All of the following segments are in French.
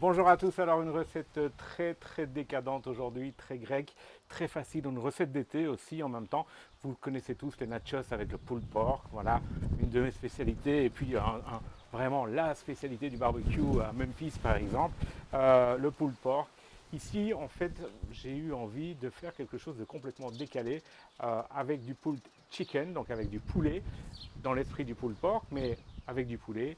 Bonjour à tous, alors une recette très décadente aujourd'hui, très grecque, très facile, une recette d'été aussi en même temps. Vous connaissez tous les nachos avec le pulled pork, voilà, une de mes spécialités et puis vraiment la spécialité du barbecue à Memphis par exemple, le pulled pork. Ici, en fait, j'ai eu envie de faire quelque chose de complètement décalé avec du pulled chicken, donc avec du poulet, dans l'esprit du pulled pork, mais avec du poulet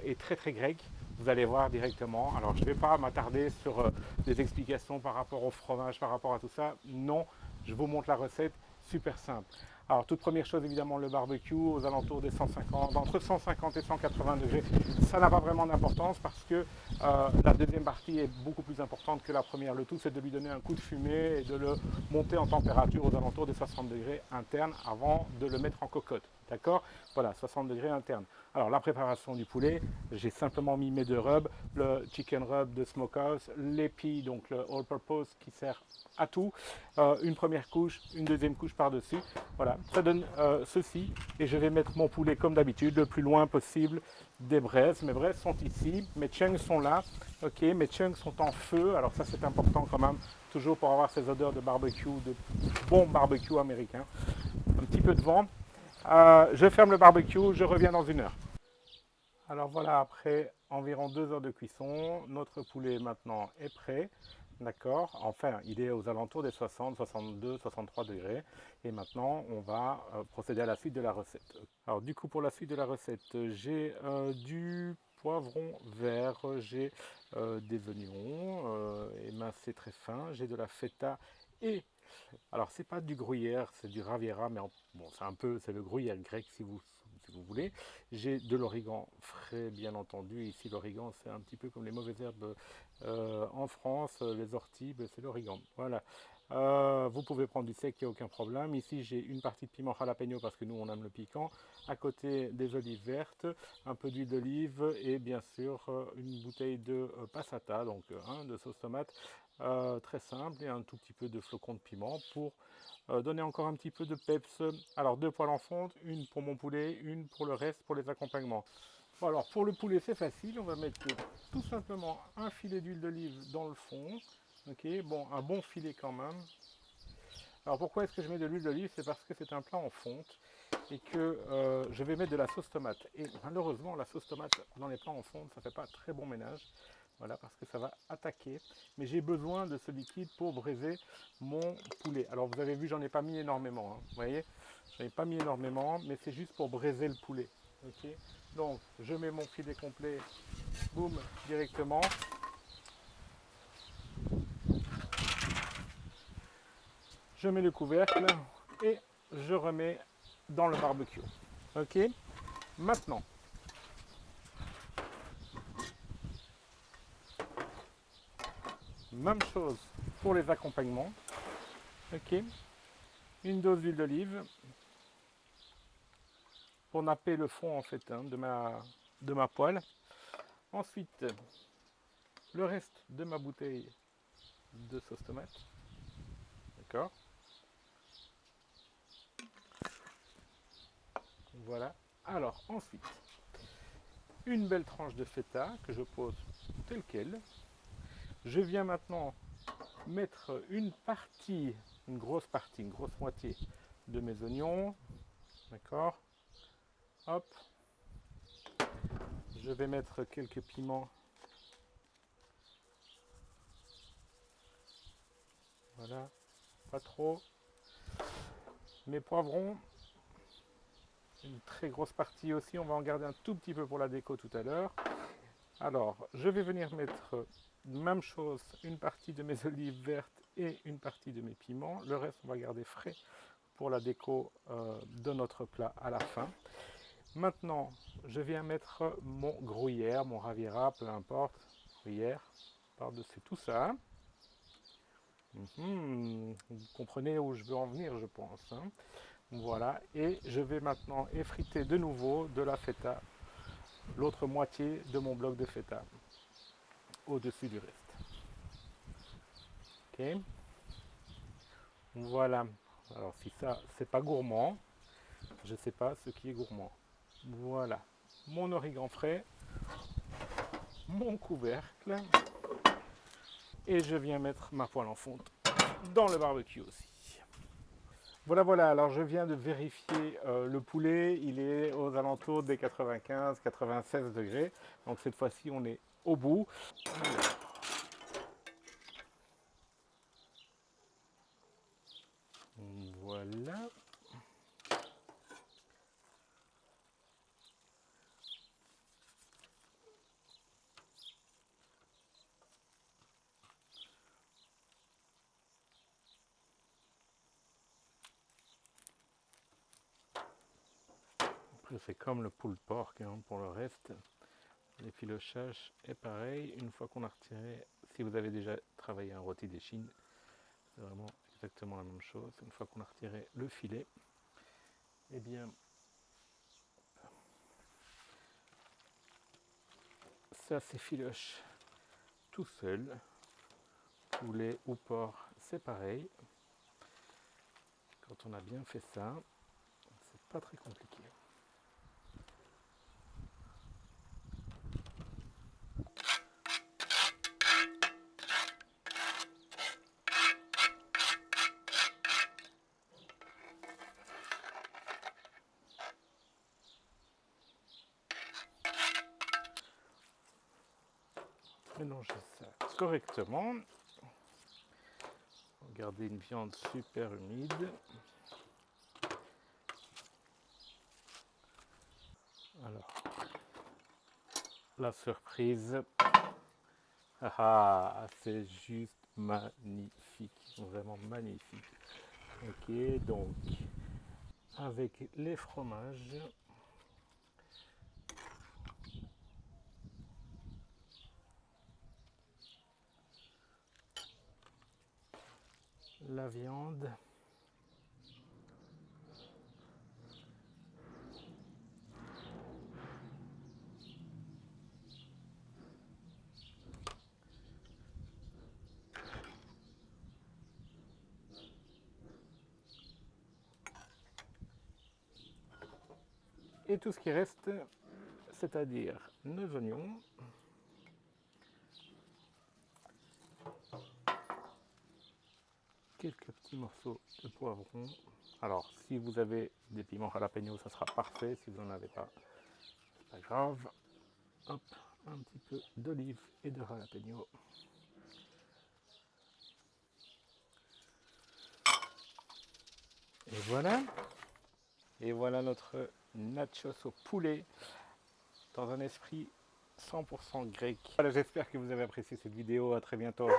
et très grec. Vous allez voir directement. Alors, je ne vais pas m'attarder sur des explications par rapport au fromage, par rapport à tout ça. Non, je vous montre la recette, super simple. Alors, toute première chose, évidemment, le barbecue aux alentours des 150, entre 150 et 180 degrés. Ça n'a pas vraiment d'importance parce que la deuxième partie est beaucoup plus importante que la première. Le tout, c'est de lui donner un coup de fumée et de le monter en température aux alentours des 60 degrés internes avant de le mettre en cocotte. D'accord? Voilà, 60 degrés internes. Alors, la préparation du poulet, j'ai simplement mis mes deux rubs, le chicken rub de Smokehouse, l'épi, donc le all purpose qui sert à tout, une première couche, une deuxième couche par-dessus. Voilà, ça donne ceci et je vais mettre mon poulet comme d'habitude, le plus loin possible des braises. Mes braises sont ici, mes chunks sont là, ok, mes chunks sont en feu, alors ça c'est important quand même, toujours pour avoir ces odeurs de barbecue, de bon barbecue américain. Un petit peu de vent. Je ferme le barbecue, je reviens dans une heure. Alors voilà, après environ 2 heures de cuisson, notre poulet maintenant est prêt. D'accord. Enfin, il est aux alentours des 60, 62, 63 degrés. Et maintenant, on va procéder à la suite de la recette. Alors du coup, pour la suite de la recette, j'ai du poivron vert, j'ai des oignons émincés très fins, j'ai de la feta et alors, c'est pas du gruyère, c'est du raviera, mais bon, c'est un peu, c'est le gruyère grec si vous voulez. J'ai de l'origan frais, bien entendu. Ici, l'origan, c'est un petit peu comme les mauvaises herbes en France, les orties, ben, c'est l'origan. Voilà. Vous pouvez prendre du sec, il n'y a aucun problème. Ici, j'ai une partie de piment jalapeno parce que nous, on aime le piquant. À côté, des olives vertes, un peu d'huile d'olive et bien sûr une bouteille de passata, donc de sauce tomate très simple et un tout petit peu de flocons de piment pour donner encore un petit peu de peps. Alors deux poêles en fonte, une pour mon poulet, une pour le reste, pour les accompagnements. Bon, alors pour le poulet c'est facile, on va mettre tout simplement un filet d'huile d'olive dans le fond. Ok, bon, un bon filet quand même. Alors pourquoi est-ce que je mets de l'huile d'olive? C'est parce que c'est un plat en fonte et que je vais mettre de la sauce tomate. Et malheureusement, la sauce tomate dans les plats en fonte, ça ne fait pas très bon ménage. Voilà, parce que ça va attaquer. Mais j'ai besoin de ce liquide pour braiser mon poulet. Alors vous avez vu, j'en ai pas mis énormément. Vous voyez, j'en ai pas mis énormément, mais c'est juste pour braiser le poulet. Ok. Donc je mets mon filet complet, boum, directement. Je mets le couvercle et je remets dans le barbecue. Ok. Maintenant, même chose pour les accompagnements. Ok. Une dose d'huile d'olive pour napper le fond en fait de ma poêle. Ensuite, le reste de ma bouteille de sauce tomate. D'accord. Voilà. Alors ensuite, une belle tranche de feta que je pose telle quelle. Je viens maintenant mettre une partie, une grosse partie, une grosse moitié de mes oignons. D'accord. Hop. Je vais mettre quelques piments. Voilà. Pas trop. Mes poivrons. Une très grosse partie aussi. On va en garder un tout petit peu pour la déco tout à l'heure. Alors, je vais venir mettre même chose, une partie de mes olives vertes et une partie de mes piments. Le reste, on va garder frais pour la déco de notre plat à la fin. Maintenant, je viens mettre mon gruyère, mon raviera, peu importe, gruyère, par-dessus tout ça. Vous comprenez où je veux en venir, je pense. Voilà, et je vais maintenant effriter de nouveau de la feta, l'autre moitié de mon bloc de feta, au-dessus du reste. Ok. Voilà. Alors si ça, c'est pas gourmand, je sais pas ce qui est gourmand. Voilà. Mon origan frais. mon couvercle et je viens mettre ma poêle en fonte dans le barbecue aussi. Voilà, alors je viens de vérifier le poulet, il est aux alentours des 95-96 degrés, donc cette fois-ci on est au bout. Voilà. Après c'est comme le pulled pork hein, pour le reste. L'effilochage est pareil, une fois qu'on a retiré, si vous avez déjà travaillé un rôti d'échine, c'est vraiment exactement la même chose. Une fois qu'on a retiré le filet, eh bien, ça s'effiloche tout seul. Poulet ou porc, c'est pareil. Quand on a bien fait ça, c'est pas très compliqué. Mélanger ça correctement. Garder une viande super humide. Alors, la surprise. C'est juste magnifique, vraiment magnifique. Ok, donc avec les fromages. La viande. Et tout ce qui reste, c'est-à-dire nos oignons. Quelques petits morceaux de poivron. Alors, si vous avez des piments jalapeno, ça sera parfait. Si vous n'en avez pas, c'est pas grave. Hop, un petit peu d'olive et de jalapeno. Et voilà. Et voilà notre nachos au poulet dans un esprit 100% grec. Voilà, j'espère que vous avez apprécié cette vidéo. À très bientôt.